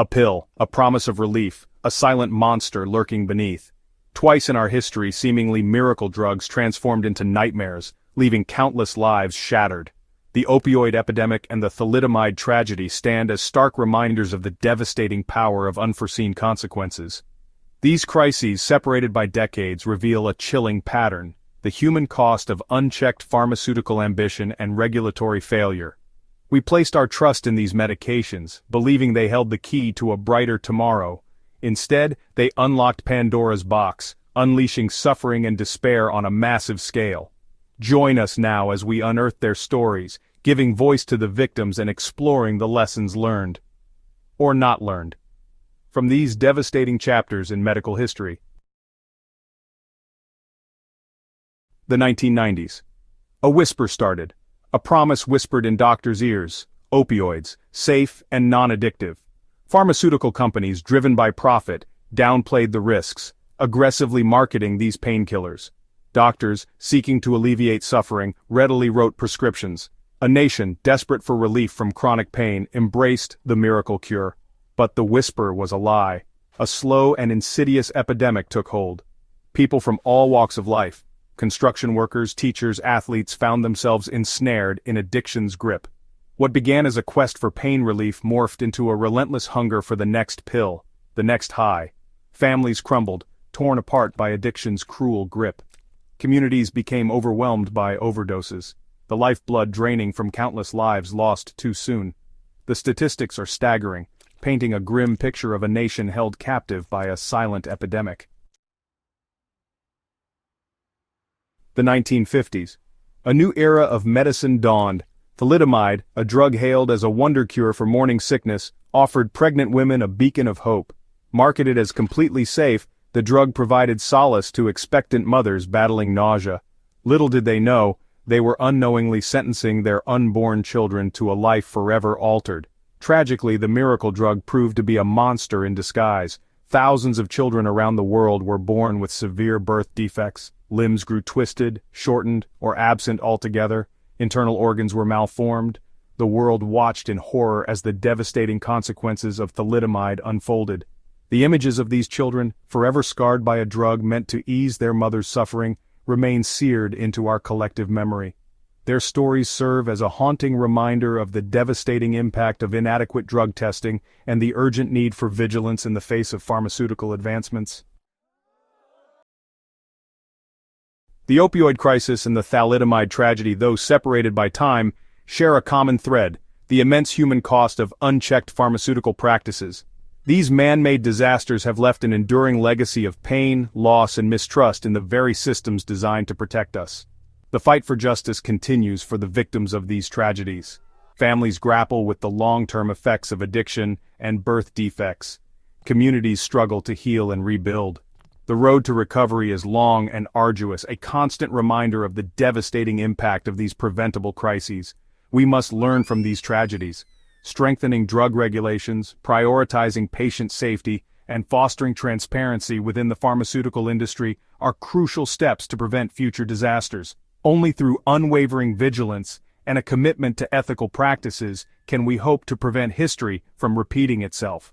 A pill, a promise of relief, a silent monster lurking beneath. Twice in our history, seemingly miracle drugs transformed into nightmares, leaving countless lives shattered. The opioid epidemic and the thalidomide tragedy stand as stark reminders of the devastating power of unforeseen consequences. These crises, separated by decades, reveal a chilling pattern: the human cost of unchecked pharmaceutical ambition and regulatory failure. We placed our trust in these medications, believing they held the key to a brighter tomorrow. Instead, they unlocked Pandora's box, unleashing suffering and despair on a massive scale. Join us now as we unearth their stories, giving voice to the victims and exploring the lessons learned. Or not learned. From these devastating chapters in medical history. The 1990s. A whisper started. A promise whispered in doctors' ears: opioids, safe and non-addictive. Pharmaceutical companies, driven by profit, downplayed the risks, aggressively marketing these painkillers. Doctors, seeking to alleviate suffering, readily wrote prescriptions. A nation, desperate for relief from chronic pain, embraced the miracle cure. But the whisper was a lie. A slow and insidious epidemic took hold. People from all walks of life, construction workers, teachers, athletes, found themselves ensnared in addiction's grip. What began as a quest for pain relief morphed into a relentless hunger for the next pill, the next high. Families crumbled, torn apart by addiction's cruel grip. Communities became overwhelmed by overdoses, the lifeblood draining from countless lives lost too soon. The statistics are staggering, painting a grim picture of a nation held captive by a silent epidemic. The 1950s. A new era of medicine dawned. Thalidomide, a drug hailed as a wonder cure for morning sickness, offered pregnant women a beacon of hope. Marketed as completely safe, the drug provided solace to expectant mothers battling nausea. Little did they know, they were unknowingly sentencing their unborn children to a life forever altered. Tragically, the miracle drug proved to be a monster in disguise. Thousands of children around the world were born with severe birth defects. Limbs grew twisted, shortened, or absent altogether. Internal organs were malformed. The world watched in horror as the devastating consequences of thalidomide unfolded. The images of these children, forever scarred by a drug meant to ease their mother's suffering, remain seared into our collective memory. Their stories serve as a haunting reminder of the devastating impact of inadequate drug testing and the urgent need for vigilance in the face of pharmaceutical advancements. The opioid crisis and the thalidomide tragedy, though separated by time, share a common thread: the immense human cost of unchecked pharmaceutical practices. These man-made disasters have left an enduring legacy of pain, loss, and mistrust in the very systems designed to protect us. The fight for justice continues for the victims of these tragedies. Families grapple with the long-term effects of addiction and birth defects. Communities struggle to heal and rebuild. The road to recovery is long and arduous, a constant reminder of the devastating impact of these preventable crises. We must learn from these tragedies. Strengthening drug regulations, prioritizing patient safety, and fostering transparency within the pharmaceutical industry are crucial steps to prevent future disasters. Only through unwavering vigilance and a commitment to ethical practices can we hope to prevent history from repeating itself.